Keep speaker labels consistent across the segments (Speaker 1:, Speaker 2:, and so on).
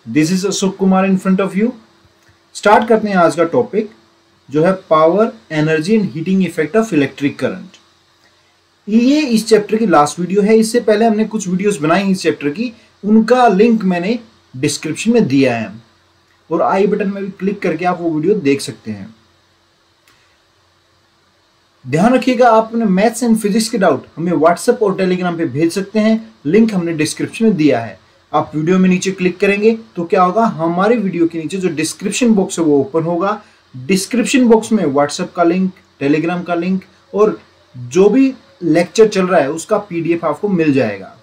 Speaker 1: This is Ashok Kumar in front of you. Start करते हैं आज का टॉपिक जो है power, energy and heating effect of electric current. ये इस चैप्टर की लास्ट वीडियो है। इससे पहले हमने कुछ वीडियोस बनाई इस चैप्टर की, उनका लिंक मैंने डिस्क्रिप्शन में दिया है और आई बटन में भी क्लिक करके आप वो वीडियो देख सकते हैं। ध्यान रखिएगा, आप अपने मैथ्स एंड फिजिक्स के डाउट हमें व्हाट्सएप और टेलीग्राम पे भेज सकते हैं। लिंक हमने डिस्क्रिप्शन में दिया है। आप वीडियो में नीचे क्लिक करेंगे तो क्या होगा, हमारे वीडियो के नीचे जो डिस्क्रिप्शन बॉक्स है वो ओपन होगा। डिस्क्रिप्शन बॉक्स में व्हाट्सएप का लिंक, टेलीग्राम का लिंक और जो भी लेक्चर चल रहा है उसका पीडीएफ आपको मिल जाएगा।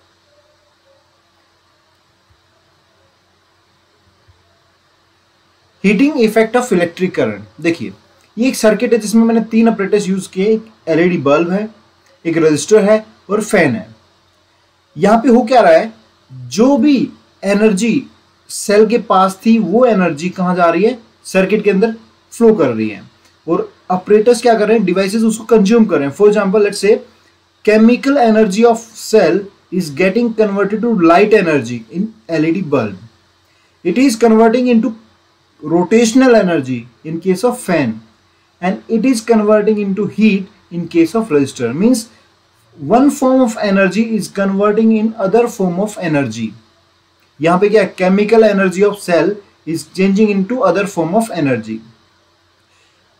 Speaker 1: Heating effect of electric current. देखिए, ये एक सर्किट है जिसमें मैंने 3 ऑपरेटर्स यूज किए। एक एलईडी बल्ब है, एक रजिस्टर है और फैन है। यहां पे हो क्या रहा है, जो भी एनर्जी सेल के पास थी वो एनर्जी कहां जा रही है, सर्किट के अंदर फ्लो कर रही है और ऑपरेटर्स क्या कर रहे हैं, डिवाइसेस उसको कंज्यूम कर रहे हैं। For example, let's say chemical energy of cell is getting converted to light energy in LED bulb. It is converting into rotational energy in case of fan, and it is converting into heat in case of resistor. Means one form of energy is converting in other form of energy. यहाँ पे क्या, chemical energy of cell is changing into other form of energy.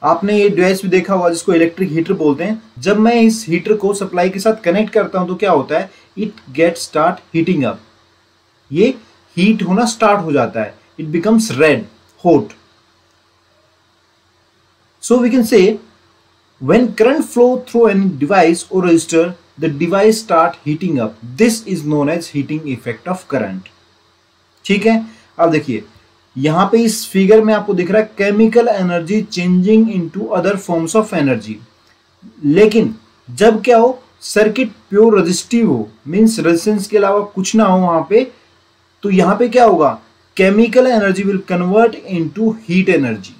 Speaker 1: आपने ये device भी देखा होगा जिसको electric heater बोलते हैं। जब मैं इस हीटर को सप्लाई के साथ कनेक्ट करता हूं तो क्या होता है, it get start heating up. ये हीट होना स्टार्ट हो जाता है, it becomes red hot. So we can say when current flow through any device और resistor, the device start heating up. This is known as heating effect of current. ठीक है, अब देखिए यहां पे इस फिगर में आपको दिख रहा है chemical energy changing into other forms of energy. लेकिन जब क्या हो, सर्किट प्योर रेजिस्टिव हो, मींस रेजिस्टेंस के अलावा कुछ ना हो वहां पे, तो यहां पे क्या होगा, chemical energy will convert into heat energy.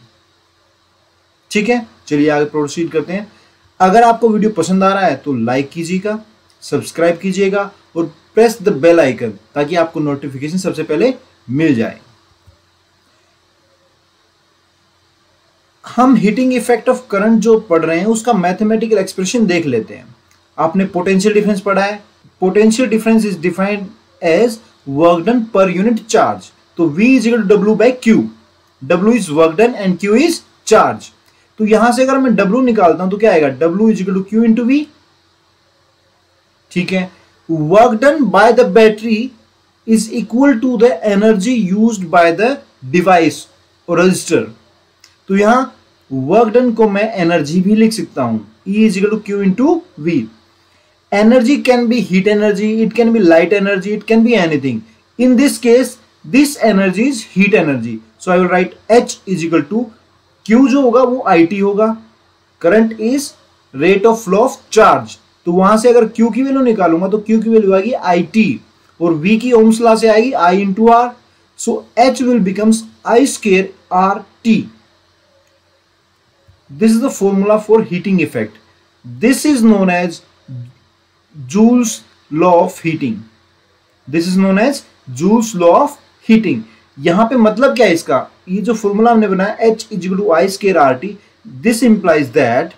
Speaker 1: ठीक है, चलिए आगे प्रोसीड करते हैं। अगर आपको वीडियो पसंद आ रहा है तो लाइक कीजिएगा, सब्सक्राइब कीजिएगा और प्रेस द बेल आइकन ताकि आपको नोटिफिकेशन सबसे पहले मिल जाए। हम हीटिंग इफेक्ट ऑफ करंट जो पढ़ रहे हैं उसका मैथमेटिकल एक्सप्रेशन देख लेते हैं। आपने पोटेंशियल डिफरेंस पढ़ा है। Potential difference is defined as work done per unit charge. तो V is equal to W by Q। W is work done and Q is charge. तो यहां से अगर मैं W निकालता हूं तो क्या आएगा, W is equal to Q into V। ठीक है, work done by the battery is equal to the energy used by the device और रजिस्टर। तो यहां वर्क डन को मैं एनर्जी भी लिख सकता हूं, E is equal to Q into V। Energy can be heat energy, it can be light energy, it can be anything. In this case this energy is heat energy. So I will write H is equal to Q जो होगा वो IT होगा। Current is rate of flow of charge. तो वहां से अगर Q की value निकालूंगा तो Q की वैल्यू आएगी IT और V की ओम्स लॉ से आएगी I into R। So H will becomes I square RT। This is the formula for heating effect. This is known as Joule's law of heating. This is known as Joule's law of heating. यहां पे मतलब क्या है इसका, ये जो formula हमने बनाया H is equal to I square RT, this implies that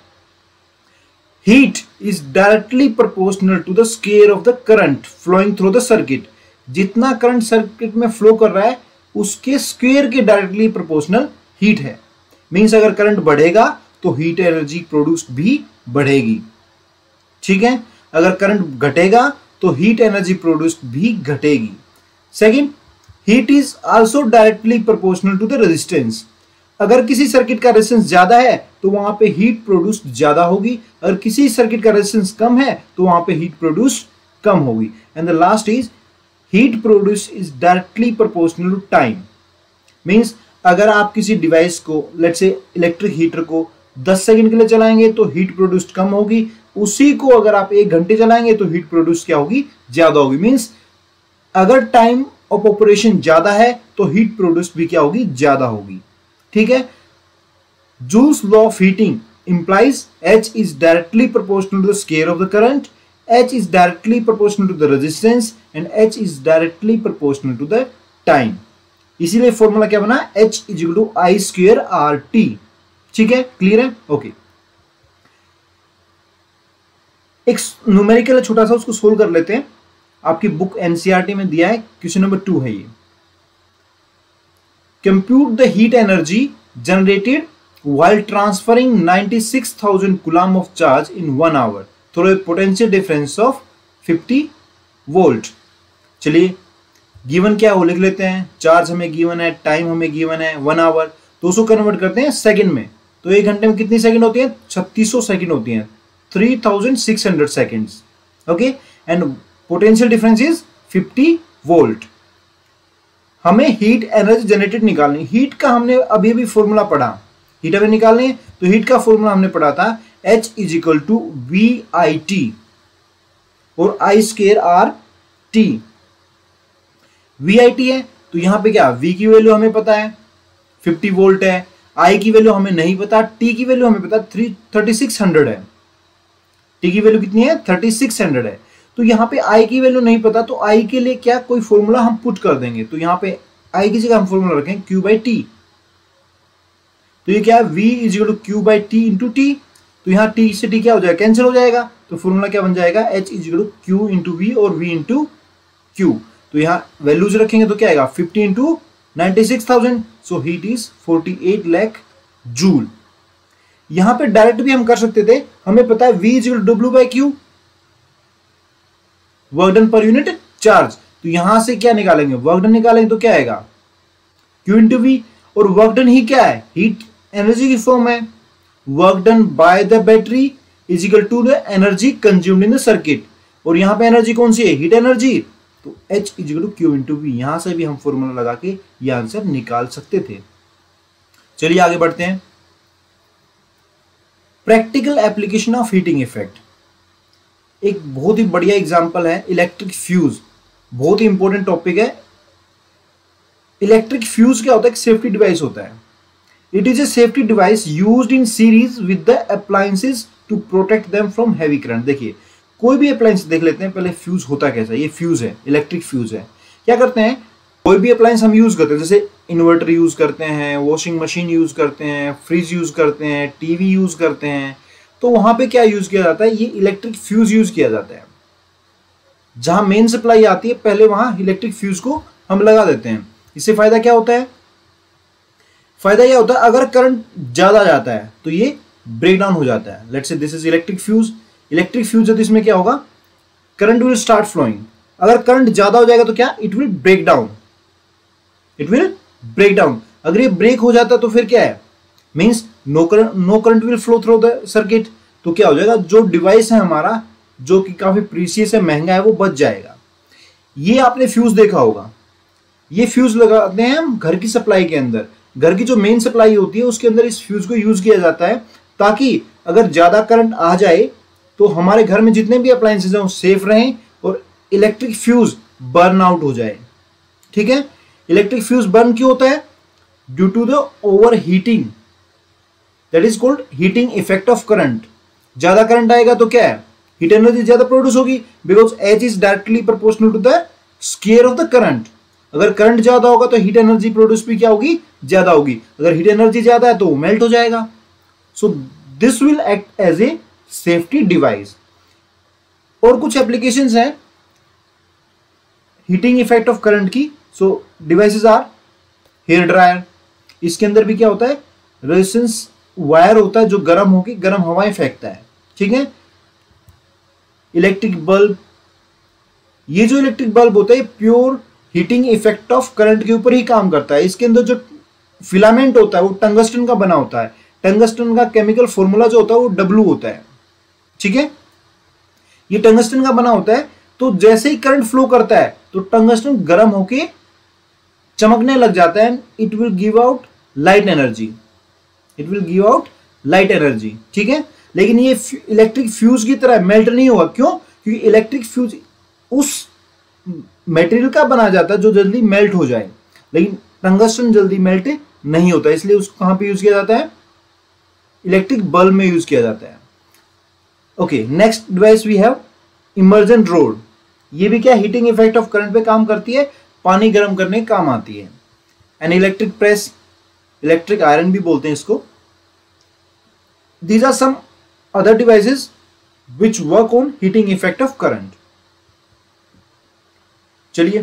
Speaker 1: heat is directly proportional to the square of the current flowing through the circuit. जितना करंट सर्किट में फ्लो कर रहा है उसके स्क्वायर के डायरेक्टली प्रोपोर्शनल हीट है। Means अगर current बढ़ेगा तो हीट एनर्जी प्रोड्यूस्ड भी बढ़ेगी। ठीक है, अगर करंट घटेगा तो हीट एनर्जी प्रोड्यूस्ड भी घटेगी। Second, heat is also directly proportional to the resistance. अगर किसी सर्किट का रेजिस्टेंस ज्यादा है तो वहां पे हीट प्रोड्यूस्ड ज्यादा होगी, अगर किसी सर्किट का रेजिस्टेंस कम है तो वहां पे हीट प्रोड्यूस कम होगी। And the last is heat produce is directly proportional to time. Means अगर आप किसी डिवाइस को, लेट्स से इलेक्ट्रिक हीटर को 10 सेकंड के लिए चलाएंगे तो हीट प्रोड्यूस्ड कम होगी, उसी को अगर आप 1 घंटे चलाएंगे तो हीट प्रोड्यूस क्या होगी, ज्यादा होगी। मींस अगर टाइम ऑफ ऑपरेशन ज्यादा है तो हीट प्रोड्यूस भी क्या होगी, ज्यादा होगी। ठीक है, joules law of heating implies H is directly proportional to the square of the current, H is directly proportional to the resistance, and H is directly proportional to the time. इसीलिए formula क्या बना, H is equal to I square R T. ठीक है, clear है? Okay, एक numerical है छोटा सा, उसको सोल्व कर लेते हैं। आपकी बुक एनसीईआरटी में दिया है, क्वेश्चन नंबर 2 है ये। Compute the heat energy generated while transferring 96,000 coulomb of charge in 1 hour through a potential difference of 50 volt। चलिए गिवन क्या हो लिख लेते हैं, चार्ज हमें गिवन है, टाइम हमें गिवन है 1 आवर, तो उसको कन्वर्ट करते हैं सेकंड में। तो 1 घंटे में कितनी सेकंड होती है, 3600 सेकंड होती है, 3600 seconds. Okay, and potential difference is 50 volt. हमें हीट एनर्जी जनरेटेड निकालनी, हीट का हमने अभी भी फॉर्मूला पढ़ा, हीट हमें निकालनी है, तो हीट का फॉर्मूला हमने पढ़ा था H is equal to V I T और I square R T. V I T है तो यहां पे क्या, V की वैल्यू हमें पता है 50 वोल्ट है, I की वैल्यू हमें नहीं पता, T की वैल्यू हमें पता 3600 है। T की वैल्यू कितनी है, 3600 है। तो यहाँ पे I की वैल्यू नहीं पता, तो I के लिए क्या कोई फॉर्मूला हम पुट कर देंगे। तो यहाँ पे I की जगह हम फॉर्मूला रखें Q बाई टी। तो ये क्या है, V is equal to Q by T into T. तो यहाँ T से T क्या हो जाएगा, कैंसिल हो जाएगा। तो फॉर्मूला क्या बन जाएगा, H is equal to Q into V और V इंटू Q। तो यहाँ वैल्यूज रखेंगे तो क्या आएगा, 50 into 96,000, so heat is 48 lakh joule. यहाँ पे डायरेक्ट भी हम कर सकते थे, हमें पता है V is equal to W by Q, work done per unit charge. तो यहां से क्या निकालेंगे, वर्क डन निकालेंगे तो क्या आएगा, Q इंटू V। और वर्क डन ही क्या है, हीट एनर्जी की फॉर्म है। Work done by the battery is equal to the energy consumed in the circuit. और यहां पे एनर्जी कौन सी है, हीट एनर्जी। तो H is equal to Q into V। यहां से भी हम फॉर्मूला लगा के ये आंसर निकाल सकते थे। चलिए आगे बढ़ते हैं। Practical application of heating effect, एक बहुत ही बढ़िया एग्जांपल है इलेक्ट्रिक फ्यूज। बहुत ही इंपॉर्टेंट टॉपिक है। इलेक्ट्रिक फ्यूज क्या होता है, एक सेफ्टी डिवाइस होता है। It is a safety device used in series with the appliances to protect them from heavy current. देखिए कोई भी अप्लायंस देख लेते हैं, पहले फ्यूज होता कैसा, ये फ्यूज है, इलेक्ट्रिक फ्यूज है। क्या करते हैं, कोई भी अप्लायंस हम यूज करते हैं, जैसे इन्वर्टर यूज करते हैं, वॉशिंग मशीन यूज करते हैं, फ्रिज यूज करते हैं, टीवी यूज करते हैं, तो वहां पे क्या यूज किया जाता है, ये इलेक्ट्रिक फ्यूज यूज किया जाता है। जहां मेन सप्लाई आती है पहले वहां इलेक्ट्रिक फ्यूज को हम लगा देते हैं। इससे फायदा क्या होता है, फायदा यह होता है अगर करंट ज्यादा जाता है तो ये ब्रेक डाउन हो जाता है। Let's say this is electric fuse. Electric fuse है तो इसमें क्या होगा, करंट विल स्टार्ट फ्लोइंग। अगर करंट ज्यादा हो जाएगा तो क्या, it will break down, it will break down. अगर ये ब्रेक हो जाता तो फिर क्या है, means no current will flow through the circuit. तो क्या हो जाएगा, जो डिवाइस है हमारा जो कि काफी प्रीसियस है, महंगा है, वो बच जाएगा। ये आपने फ्यूज देखा होगा, ये फ्यूज लगाते हैं हम घर की सप्लाई के अंदर। घर की जो मेन सप्लाई होती है उसके अंदर इस फ्यूज को यूज किया जाता है, ताकि अगर ज्यादा करंट आ जाए तो हमारे घर में जितने भी अप्लायंसेज हैं वो सेफ रहें और इलेक्ट्रिक फ्यूज बर्न आउट हो जाए। ठीक है, इलेक्ट्रिक फ्यूज बर्न क्यों होता है, due to the over heating, that is called heating effect of current. ज्यादा करंट आएगा तो क्या है, हीट एनर्जी ज्यादा प्रोड्यूस होगी, because H is directly proportional to the square of the current. अगर करंट ज्यादा होगा तो हीट एनर्जी प्रोड्यूस भी क्या होगी, ज्यादा होगी। अगर हीट एनर्जी ज्यादा है तो वो मेल्ट हो जाएगा। So this will act as a safety device. और कुछ एप्लीकेशंस हैं हीटिंग इफेक्ट ऑफ करंट की। So devices are hair dryer, इसके अंदर भी क्या होता है, रेजिस्टेंस वायर होता है जो गर्म होकर गर्म हवाएं फेंकता है। ठीक है, इलेक्ट्रिक बल्ब, ये जो इलेक्ट्रिक बल्ब होता है pure heating effect of current के ऊपर ही काम करता है। इसके अंदर जो फिलामेंट होता है वो टंगस्टन का बना होता है। टंगस्टन का केमिकल फॉर्मूला जो होता है वो W होता है। ठीक है, ये टंगस्टन का बना होता है। तो जैसे ही करंट फ्लो करता है तो टंगस्टन गर्म होके चमकने लग जाता है, it will give out light energy, it will give out light energy. ठीक है, लेकिन ये इलेक्ट्रिक फ्यूज की तरह मेल्ट नहीं होगा। क्यों, क्योंकि इलेक्ट्रिक फ्यूज उस मटेरियल का बना जाता है जो जल्दी मेल्ट हो जाए, लेकिन टंगस्टन जल्दी मेल्ट नहीं होता, इसलिए उसको कहां पे यूज किया जाता है, इलेक्ट्रिक बल्ब में यूज किया जाता है। Okay, next device we have immersion rod. ये भी क्या हीटिंग इफेक्ट ऑफ करंट पे काम करती है, पानी गर्म करने काम आती है। An electric press, electric iron भी बोलते हैं इसको. These are some other devices which work on heating effect of current. चलिए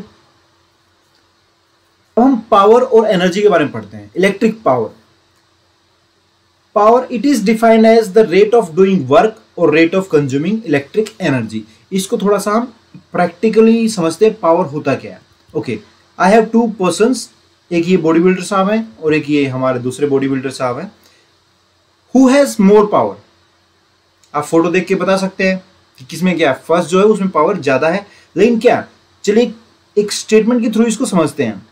Speaker 1: अब हम पावर और एनर्जी के बारे में पढ़ते हैं. Electric power. Power it is defined as the rate of doing work और rate of consuming electric energy. इसको थोड़ा सा हम प्रैक्टिकली समझते हैं पावर होता क्या है. Okay, I have to persons, एक ये बॉडी बिल्डर साहब हैं और एक ये हमारे दूसरे बॉडी बिल्डर साहब हैं. Who has more power? आप फोटो देख के बता सकते हैं कि किसमें क्या है. फर्स्ट जो है उसमें पावर ज्यादा है, लेकिन क्या, चलिए एक स्टेटमेंट के थ्रू इसको समझते हैं.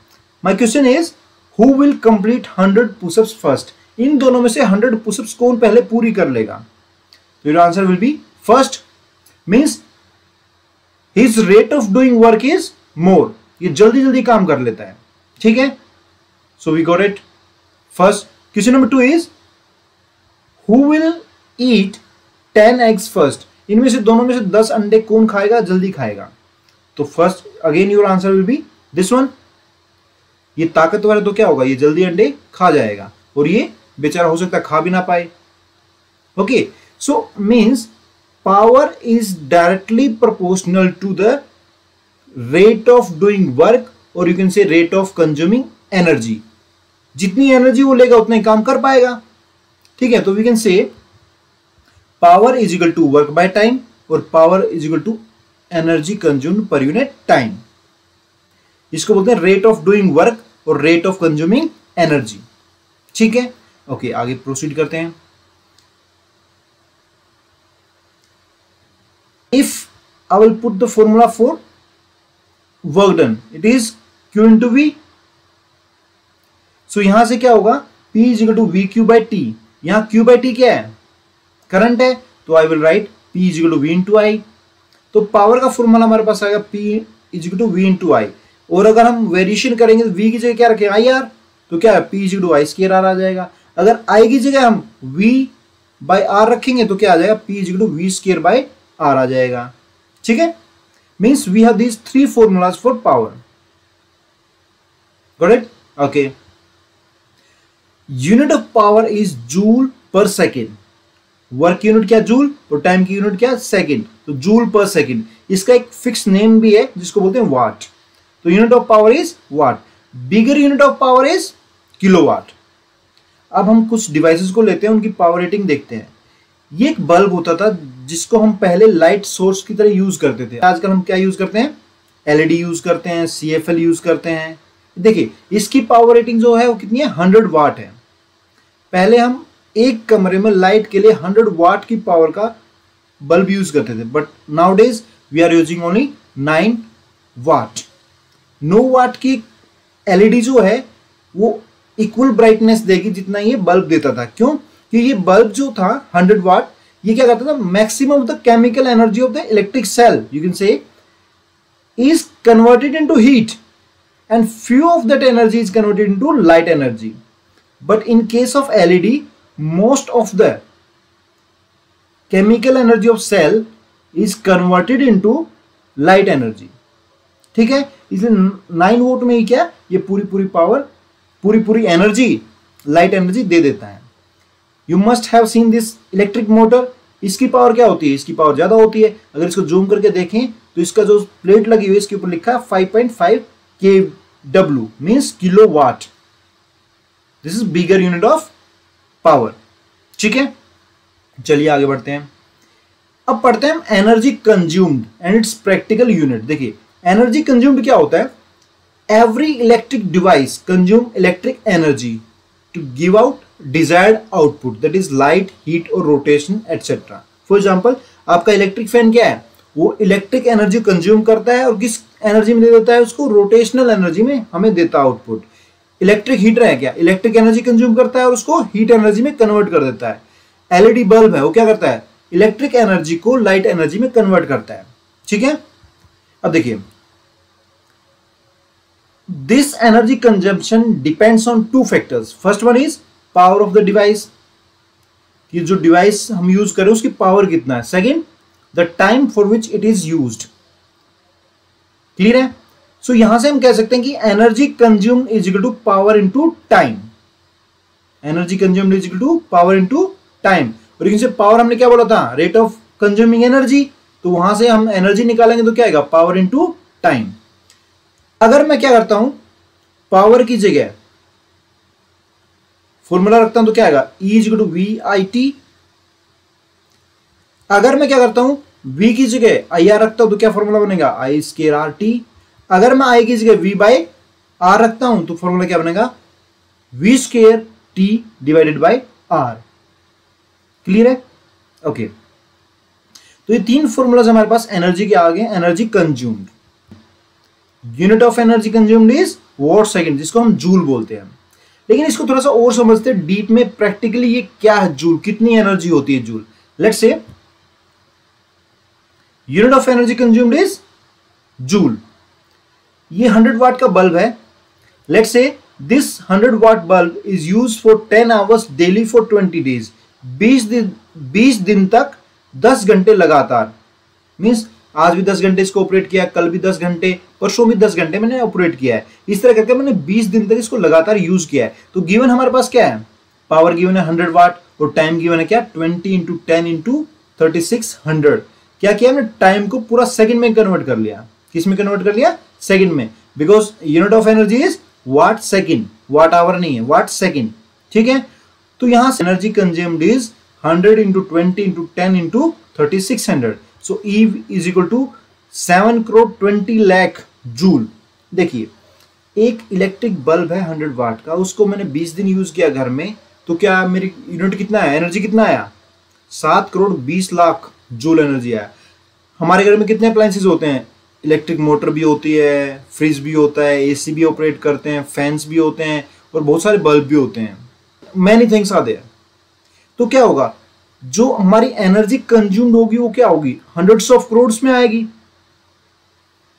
Speaker 1: My question is who will complete 100 pushups first. इन दोनों में से 100 पुशअप्स कौन पहले पूरी कर लेगा. तो your answer will be first. Means his rate of doing work is more. ये जल्दी जल्दी काम कर लेता है. ठीक है, so we got it. First. Question number 2 is Who will eat 10 eggs first? इनमें से दोनों में से 10 अंडे कौन खाएगा, जल्दी खाएगा. तो first again your answer will B this one. ये ताकतवर है तो क्या होगा, ये जल्दी अंडे खा जाएगा, और ये बेचारा हो सकता है खा भी ना पाए. Okay, so means power is directly proportional to the rate of doing work, और you can say rate of consuming energy. जितनी एनर्जी वो लेगा उतना ही काम कर पाएगा. ठीक है, तो we can say power is equal to work by time और power is equal to energy consumed per unit time. इसको बोलते हैं रेट ऑफ डूइंग वर्क और रेट ऑफ कंज्यूमिंग एनर्जी. ठीक है, ओके, आगे प्रोसीड करते हैं. If I will put the formula for work done, it is Q into V. So यहां से क्या होगा, P is equal to V Q by T. यहां Q बाई टी क्या है, करंट है, तो I will write P is equal to V into I. तो पावर का फॉर्मूला हमारे पास आएगा P is equal to V into I. और अगर हम वेरिएशन करेंगे तो V की जगह क्या रखें, आई आर, तो क्या है P is equal to I square R आ जाएगा. अगर I की जगह हम V बाई आर रखेंगे तो क्या आ जाएगा, P is equal to V square by R आ जाएगा. ठीक है, means we have these 3 formulas for power. Got it? Okay. Unit of power is joule per second. Work की यूनिट क्या, जूल, और टाइम की यूनिट क्या, सेकेंड. तो जूल पर सेकेंड. इसका एक फिक्स नेम भी है जिसको बोलते हैं वाट. तो unit of power is what. Bigger unit of power is kilowatt. अब हम कुछ डिवाइसेस को लेते हैं, उनकी पावर रेटिंग देखते हैं. ये एक बल्ब होता था जिसको हम पहले लाइट सोर्स की तरह यूज करते थे. आजकल हम क्या यूज करते हैं, एलईडी यूज करते हैं, CFL यूज करते हैं. देखिए इसकी पावर रेटिंग जो है वो कितनी है, 100 वाट है. पहले हम एक कमरे में लाइट के लिए 100 वाट की पावर का बल्ब यूज करते थे, but nowadays we are using only 9 watt. 9 watt की एलईडी जो है वो इक्वल ब्राइटनेस देगी जितना ये बल्ब देता था. क्यों? कि ये बल्ब जो था 100 वाट, ये क्या करता था, maximum of the chemical energy of the electric cell you can say is converted into heat, and few of that energy is converted into light energy. But in case of LED, most of the chemical energy of cell is converted into light energy. ठीक है, इसलिए 9 volt में ही क्या, ये पूरी power, पूरी energy, light energy दे देता है. You must have seen this electric motor. इसकी पावर क्या होती है, इसकी पावर ज्यादा होती है. अगर इसको जूम करके देखें तो इसका जो प्लेट लगी हुई है इसके ऊपर लिखा है 5.5 kW, means kilowatt. This is bigger unit of power. ठीक है, चलिए आगे बढ़ते हैं. अब पढ़ते हैं energy consumed and its practical unit. देखिए एनर्जी कंज्यूम्ड क्या होता है, every electric device consume electric energy to give out desired output, that is light, heat और रोटेशन एटसेट्रा. फॉर एग्जाम्पल आपका इलेक्ट्रिक फैन क्या है, वो इलेक्ट्रिक एनर्जी कंज्यूम करता है और किस एनर्जी में दे देता है उसको, रोटेशनल एनर्जी में हमें देता है आउटपुट. इलेक्ट्रिक हीटर है क्या, इलेक्ट्रिक एनर्जी कंज्यूम करता है और उसको हीट एनर्जी में कन्वर्ट कर देता है. एलईडी बल्ब है, वो क्या करता है, इलेक्ट्रिक एनर्जी को लाइट एनर्जी में कन्वर्ट करता है. ठीक है, अब देखिए this energy consumption depends on 2 factors. First one is power of the device, कि जो डिवाइस हम यूज करें उसकी पावर कितना है. Second, the time for which it is used. Clear है? सो यहां से हम कह सकते हैं कि energy consumed is equal to power into time. Energy consumed is equal to power into time. और इनसे पावर हमने क्या बोला था, रेट ऑफ कंज्यूमिंग एनर्जी, तो वहां से हम एनर्जी निकालेंगे तो क्या आएगा, पावर इनटू टाइम। अगर मैं क्या करता हूं, पावर की जगह फॉर्मूला रखता हूं तो क्या आएगा, E is equal to V I T. अगर मैं क्या करता हूं, V की जगह आई आर रखता हूं तो क्या फॉर्मूला बनेगा, आई स्केयर आर टी। अगर मैं आई की जगह V बाई आर रखता हूं तो फॉर्मूला क्या बनेगा, V square T divided by R. Clear है? ओके, तो ये तीन फॉर्मूलाज हमारे पास एनर्जी के आगे, energy consumed. Unit of energy consumed is watt second, जिसको हम जूल बोलते हैं। लेकिन इसको थोड़ा सा और समझते हैं डीप में, प्रैक्टिकली ये क्या है जूल, कितनी एनर्जी होती है joule. Let's say unit of energy consumed is joule. ये 100 वाट का बल्ब है। Let's say this 100 watt bulb is used for 10 hours daily for 20 days. 20 दिन तक 10 घंटे लगातार, मीन्स आज भी 10 घंटे इसको ऑपरेट किया, कल भी 10 घंटे, परसों भी 10 घंटे मैंने ऑपरेट किया है। इस तरह करके मैंने 20 दिन तक इसको लगातार यूज किया है। तो गिवन हमारे पास क्या है, पावर गिवन है 100 वाट और टाइम गिवन है क्या, 20 इंटू 10 इंटू 3600। क्या किया हमने, टाइम को पूरा सेकंड में कन्वर्ट कर लिया। किस में कन्वर्ट कर लिया, सेकंड में, because unit of energy is watt second, watt hour नहीं है, वाट सेकंड। ठीक है, तो यहां से energy consumed is 100 into 20 into 10 into 3600। So E is equal to 7 crore 20 lakh joule. देखिए, एक इलेक्ट्रिक बल्ब है 100 वाट का, उसको मैंने 20 दिन यूज किया घर में, तो क्या मेरी यूनिट कितना है, एनर्जी कितना आया, 7 करोड़ 20 लाख जूल एनर्जी आया। हमारे घर में कितने अप्लायंसेस होते हैं, इलेक्ट्रिक मोटर भी होती है, फ्रिज भी होता है, एसी भी ऑपरेट करते हैं, फैंस भी होते हैं और बहुत सारे बल्ब भी होते हैं। Many things are there. तो क्या होगा, जो हमारी एनर्जी कंज्यूम्ड होगी वो क्या होगी, हंड्रेड्स ऑफ करोड्स में आएगी।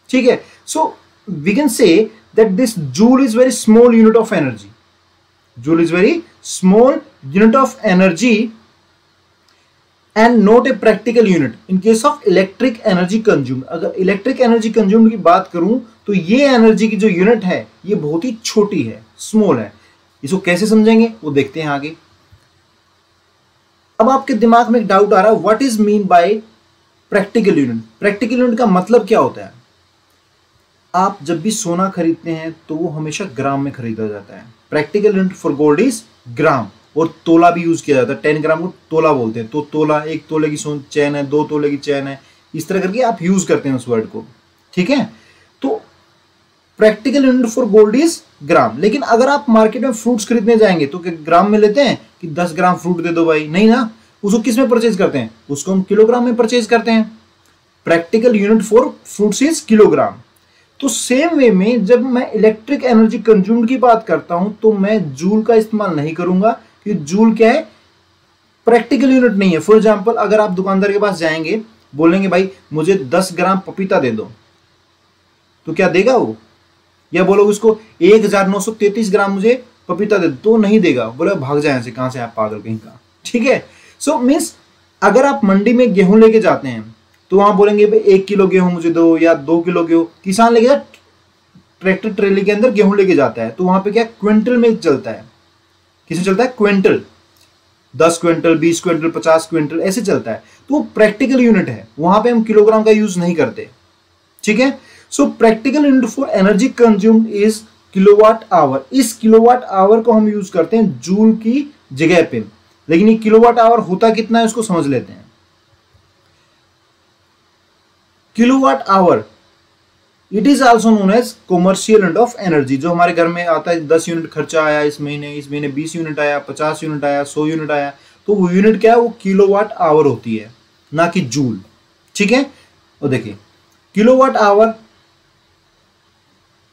Speaker 1: ठीक है, so we can say that this joule is very small unit of energy. Joule is very small unit of energy and not a practical unit in case of electric energy consumed. अगर electric energy consumed की बात करूं तो ये energy की जो unit है ये बहुत ही छोटी है, स्मॉल है। इसको कैसे समझेंगे वो देखते हैं आगे। अब आपके दिमाग में एक डाउट आ रहा है, what is mean by practical unit. Practical unit का मतलब क्या होता है। आप जब भी सोना खरीदते हैं तो वो हमेशा ग्राम में खरीदा जाता है। Practical unit for gold is gram. और तोला भी यूज किया जाता है, 10 ग्राम को तोला बोलते हैं। तो तोला, 1 तोले की चैन है, 2 तोले की चैन है, इस तरह करके आप यूज करते हैं उस वर्ड को। ठीक है, तो practical unit for gold is gram. लेकिन अगर आप मार्केट में फ्रूट्स खरीदने जाएंगे तो क्या ग्राम में लेते हैं कि 10 ग्राम फ्रूट दे दो भाई, नहीं ना। उसको किस में परचेज करते हैं, उसको हम किलोग्राम में परचेज करते हैं। Practical unit for fruits is kilogram. तो सेम वे में जब मैं इलेक्ट्रिक एनर्जी कंज्यूम्ड की बात करता हूं तो मैं जूल का इस्तेमाल नहीं करूंगा, क्योंकि जूल क्या है, प्रैक्टिकल यूनिट नहीं है। फॉर एग्जांपल, अगर आप दुकानदार के पास जाएंगे, बोलेंगे भाई मुझे 10 ग्राम पपीता दे दो, तो क्या देगा वो। या बोलोगे उसको 1933 ग्राम मुझे पपीता दे दो, तो नहीं देगा, बोले भाग जाए ऐसे, कहां से आप पागल कहीं का। ठीक है, सो मीन्स अगर आप मंडी में गेहूं लेके जाते हैं तो वहां बोलेंगे भाई 1 किलो गेहूं मुझे दो या 2 किलो गेहूं। किसान लेके ट्रैक्टर ट्रेली के अंदर गेहूं लेके जाता है तो वहां पे क्या क्विंटल में चलता है, किसमें चलता है, क्विंटल। 10 क्विंटल, 20 क्विंटल, 50 क्विंटल ऐसे चलता है। तो वो प्रैक्टिकल यूनिट है, वहां पे हम किलोग्राम का यूज नहीं करते। ठीक है, सो practical unit for energy consumed is kilowatt hour. इस किलोवाट आवर को हम यूज करते हैं जूल की जगह पे। लेकिन ये किलोवाट आवर होता कितना है उसको समझ लेते हैं। Kilowatt hour it is also known as commercial unit of energy. जो हमारे घर में आता है, 10 यूनिट खर्चा आया इस महीने 20 यूनिट आया, 50 यूनिट आया, 100 यूनिट आया, तो वो यूनिट क्या है, वो किलोवाट आवर होती है, ना कि जूल। ठीक है, और देखिए किलोवाट आवर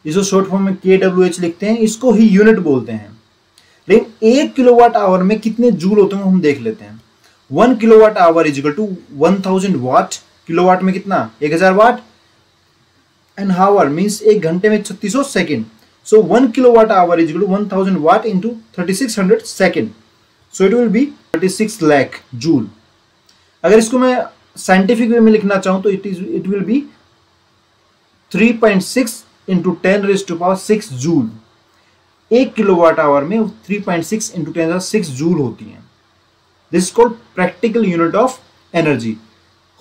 Speaker 1: इसको शॉर्ट फॉर्म में KWH लिखते हैं, इसको ही यूनिट बोलते हैं। लेकिन 1 किलोवाट आवर में कितने जूल होते हैं हम देख लेते हैं। 1 kilowatt hour is equal to 1000 watt. Kilowatt में कितना, 1000 वाट। एंड हावर मीन्स 1 घंटे में 3600 second. So 1 kilowatt hour is equal to 1000 watt into 3600 second. So it will be 36 lakh joule. अगर इसको मैं साइंटिफिक वे में लिखना चाहूं तो it will be 3.6 into 10⁶ joule. 1 kilowatt hour में 3.6 इंटू 10⁶ जूल होती है। This is called practical unit of energy.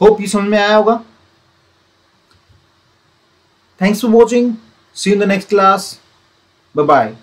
Speaker 1: Hope ये समझ में आया होगा। Thanks for watching, see you in the next class, bye bye.